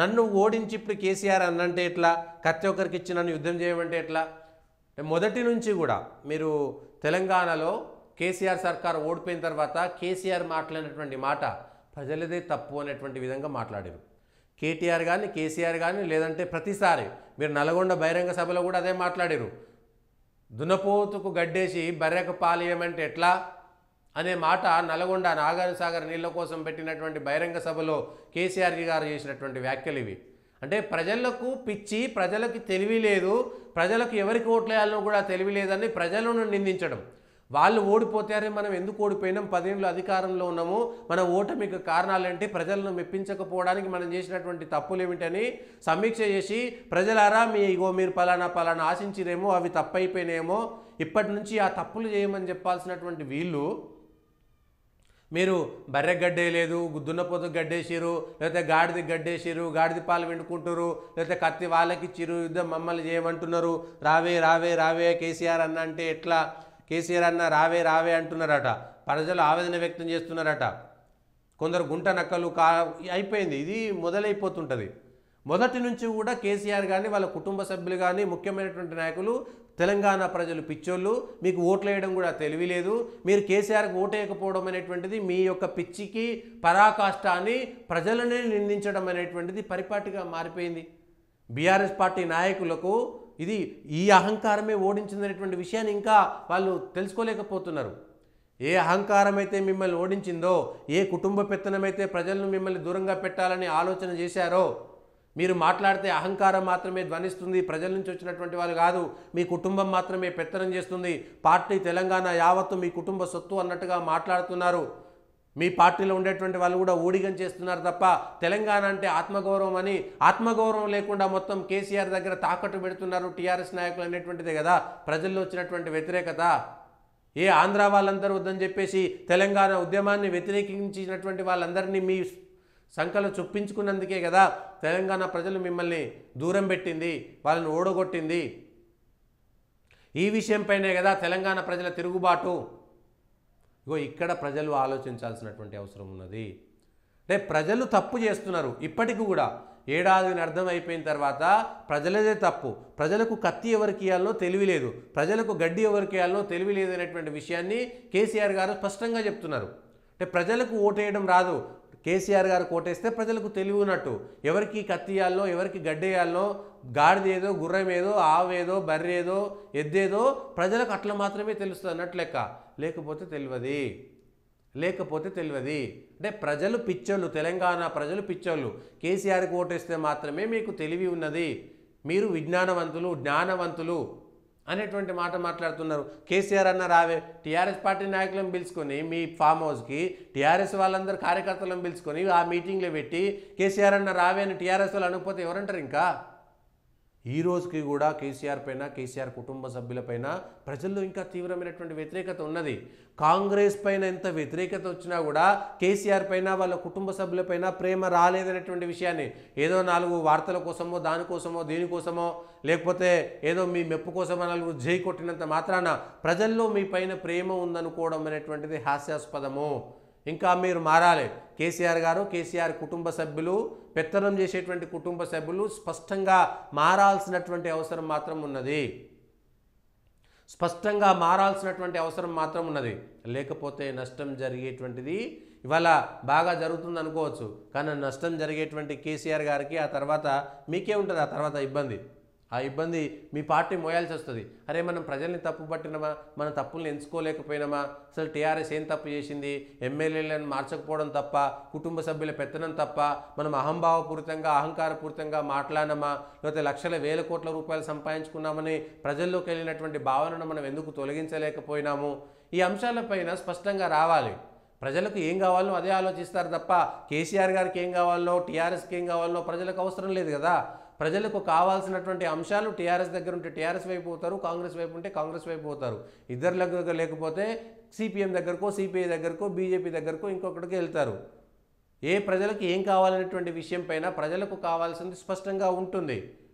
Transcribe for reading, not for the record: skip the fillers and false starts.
నన్ను ఓడించి ఇప్పుడు కేసీఆర్ అన్నంటే ఎట్లా, కత్తి ఒకరికి ఇచ్చి నన్ను యుద్ధం చేయమంటే ఎట్లా? మొదటి నుంచి కూడా మీరు తెలంగాణలో కేసీఆర్ సర్కార్ ఓడిపోయిన తర్వాత కేసీఆర్ మాట్లాడినటువంటి మాట ప్రజలదే తప్పు అనేటువంటి విధంగా మాట్లాడారు. కేటీఆర్ కానీ కేసీఆర్ కానీ లేదంటే ప్రతిసారి మీరు నల్గొండ బహిరంగ సభలో కూడా అదే మాట్లాడారు. దున్నపోతుకు గడ్డేసి బర్రెకు పాలియమంటే ఎట్లా అనే మాట నల్గొండ నాగార్జునసాగర్ నీళ్ళ కోసం పెట్టినటువంటి బహిరంగ సభలో కేసీఆర్ గారు చేసినటువంటి వ్యాఖ్యలు ఇవి. అంటే ప్రజలకు పిచ్చి, ప్రజలకు తెలివి లేదు, ప్రజలకు ఎవరికి ఓట్లేయాలనో కూడా తెలివి లేదని ప్రజలను నిందించడం. వాళ్ళు ఓడిపోతారే మనం ఎందుకు ఓడిపోయినాం, 10 ఏళ్ళు అధికారంలో ఉన్నాము, మన ఓటమికి కారణాలేంటి, ప్రజలను మెప్పించకపోవడానికి మనం చేసినటువంటి తప్పులు ఏమిటని సమీక్ష చేసి ప్రజలారా మీరు పలానా ఆశించిరేమో అవి తప్పైపోయినాయేమో, ఇప్పటి నుంచి ఆ తప్పులు చేయమని చెప్పాల్సినటువంటి వీళ్ళు మీరు బర్రె గడ్డేయలేదు, దున్నపోతు గడ్డేసిరు, లేకపోతే గాడిది గడ్డేసిరు, గాడిది పాలు విండుకుంటారు, లేకపోతే కత్తి వాళ్ళకి ఇచ్చిరు, యుద్ధం మమ్మల్ని చేయమంటున్నారు, రావే రావే రావే కేసీఆర్ అన్న అంటే ఎట్లా, కేసీఆర్ అన్న రావే రావే అంటున్నారట, ప్రజలు ఆవేదన వ్యక్తం చేస్తున్నారట, కొందరు గుంట నక్కలు అయిపోయింది. ఇది మొదలైపోతుంటుంది. మొదటి నుంచి కూడా కేసీఆర్ కానీ వాళ్ళ కుటుంబ సభ్యులు కానీ ముఖ్యమైనటువంటి నాయకులు తెలంగాణ ప్రజలు పిచ్చోళ్ళు, మీకు ఓట్లు వేయడం కూడా తెలివి లేదు, మీరు కేసీఆర్కి ఓటేయకపోవడం అనేటువంటిది మీ యొక్క పిచ్చికి పరాకాష్ట అని ప్రజలనే నిందించడం అనేటువంటిది పరిపాటిగా మారిపోయింది. బీఆర్ఎస్ పార్టీ నాయకులకు ఇది ఈ అహంకారమే ఓడించిందనేటువంటి విషయాన్ని ఇంకా వాళ్ళు తెలుసుకోలేకపోతున్నారు. ఏ అహంకారం అయితే మిమ్మల్ని ఓడించిందో, ఏ కుటుంబ పెత్తనమైతే ప్రజలను మిమ్మల్ని దూరంగా పెట్టాలని ఆలోచన చేశారో, మీరు మాట్లాడితే అహంకారం మాత్రమే ధ్వనిస్తుంది, ప్రజల నుంచి వచ్చినటువంటి వాళ్ళు కాదు, మీ కుటుంబం మాత్రమే పెత్తనం చేస్తుంది, పార్టీ తెలంగాణ యావత్తు మీ కుటుంబ సొత్తు అన్నట్టుగా మాట్లాడుతున్నారు. మీ పార్టీలో ఉండేటువంటి వాళ్ళు కూడా ఊడిగం చేస్తున్నారు తప్ప తెలంగాణ అంటే ఆత్మగౌరవం అని, ఆత్మగౌరవం లేకుండా మొత్తం కేసీఆర్ దగ్గర తాకట్టు పెడుతున్నారు టీఆర్ఎస్ నాయకులు అనేటువంటిదే కదా ప్రజల్లో వచ్చినటువంటి వ్యతిరేకత. ఏ ఆంధ్ర వాళ్ళందరూ వద్దని చెప్పేసి తెలంగాణ ఉద్యమాన్ని వ్యతిరేకించినటువంటి వాళ్ళందరినీ మీ సంఖ్యలో చొప్పించుకున్నందుకే కదా తెలంగాణ ప్రజలు మిమ్మల్ని దూరం పెట్టింది, వాళ్ళని ఓడగొట్టింది. ఈ విషయంపైనే కదా తెలంగాణ ప్రజల తిరుగుబాటు. ఇక్కడ ప్రజలు ఆలోచించాల్సినటువంటి అవసరం ఉన్నది. అంటే ప్రజలు తప్పు చేస్తున్నారు. ఇప్పటికి కూడా ఏడాదిని అర్థం అయిపోయిన తర్వాత ప్రజలదే తప్పు, ప్రజలకు కత్తి ఎవరికి ఇవ్వాలనో తెలివి లేదు, ప్రజలకు గడ్డి ఎవరికి ఇవ్వాలనో తెలివి లేదు అనేటువంటి విషయాన్ని కేసీఆర్ గారు స్పష్టంగా చెప్తున్నారు. అంటే ప్రజలకు ఓటేయడం రాదు, కేసీఆర్ గారు ఓటేస్తే ప్రజలకు తెలివి ఉన్నట్టు, ఎవరికి కత్తి ఇవ్వాలనో ఎవరికి గడ్డేయాలనో, గాడిద ఏదో గుర్రం ఏదో ఆవేదో బర్రేదో ఎద్దేదో ప్రజలకు అట్లా మాత్రమే తెలుస్తుంది అన్నట్లు లెక్క. లేకపోతే తెలియదు. అంటే ప్రజలు పిచ్చోళ్ళు, తెలంగాణ ప్రజలు పిచ్చోళ్ళు. కేసీఆర్కి ఓటేస్తే మాత్రమే మీకు తెలివి ఉన్నది, మీరు విజ్ఞానవంతులు జ్ఞానవంతులు అనేటువంటి మాట మాట్లాడుతున్నారు. కేసీఆర్ అన్న రావే, టీఆర్ఎస్ పార్టీ నాయకులను పిలుచుకొని మీ ఫామ్ హౌస్కి టీఆర్ఎస్ వాళ్ళందరూ కార్యకర్తలను పిలుచుకొని ఆ మీటింగ్లో పెట్టి కేసీఆర్ అన్న రావే అని టీఆర్ఎస్ వాళ్ళు అనకపోతే ఎవరంటారు? ఇంకా ఈ రోజుకి కూడా కేసీఆర్ పైన, కేసీఆర్ కుటుంబ సభ్యులపైన ప్రజల్లో ఇంకా తీవ్రమైనటువంటి వ్యతిరేకత ఉన్నది. కాంగ్రెస్ పైన ఎంత వ్యతిరేకత వచ్చినా కూడా కేసీఆర్ పైన వాళ్ళ కుటుంబ సభ్యులపైన ప్రేమ రాలేదనేటువంటి విషయాన్ని ఏదో 4 వార్తల కోసమో దానికోసమో దీనికోసమో లేకపోతే ఏదో మీ మెప్పు కోసమో 4 జై కొట్టినంత మాత్రాన ప్రజల్లో మీ పైన ప్రేమ ఉందనుకోవడం అనేటువంటిది హాస్యాస్పదము. ఇంకా మీరు మారాలి. కేసీఆర్ గారు, కేసీఆర్ కుటుంబ సభ్యులు, పెత్తనం చేసేటువంటి కుటుంబ సభ్యులు స్పష్టంగా మారాల్సినటువంటి అవసరం మాత్రం ఉన్నది. లేకపోతే నష్టం జరిగేటువంటిది ఇవాళ బాగా జరుగుతుంది అనుకోవచ్చు, కానీ నష్టం జరిగేటువంటి కేసీఆర్ గారికి ఆ తర్వాత మీకే ఉంటుంది. ఆ తర్వాత ఆ ఇబ్బంది మీ పార్టీ మోయాల్సి వస్తుంది. అరే మనం ప్రజల్ని తప్పు పట్టినమా, మన తప్పుల్ని ఎంచుకోలేకపోయినామా, అసలు టీఆర్ఎస్ ఏం తప్పు చేసింది, ఎమ్మెల్యేలను మార్చకపోవడం తప్ప, కుటుంబ సభ్యుల పెత్తనం తప్ప, మనం అహంభావపూరితంగా అహంకారపూరితంగా మాట్లాడినామా, లేకపోతే లక్షల వేల కోట్ల రూపాయలు సంపాదించుకున్నామని ప్రజల్లోకి వెళ్ళినటువంటి భావనను మనం ఎందుకు తొలగించలేకపోయినాము, ఈ అంశాలపైన స్పష్టంగా రావాలి. ప్రజలకు ఏం కావాలనో అదే ఆలోచిస్తారు తప్ప కేసీఆర్ గారికి ఏం కావాలనో టీఆర్ఎస్కి ఏం కావాలనో ప్రజలకు అవసరం లేదు కదా. ప్రజలకు కావాల్సినటువంటి అంశాలు టీఆర్ఎస్ దగ్గర ఉంటే టీఆర్ఎస్ వైపు పోతారు, కాంగ్రెస్ వైపు ఉంటే కాంగ్రెస్ వైపు పోతారు. ఇద్దరు దగ్గర లేకపోతే సిపిఎం దగ్గరకో, సిపిఐ దగ్గరకో, బీజేపీ దగ్గరకో ఇంకొకటికి వెళ్తారు. ప్రజలకు ఏం కావాలనేటువంటి విషయం పైన ప్రజలకు కావాల్సింది స్పష్టంగా ఉంటుంది.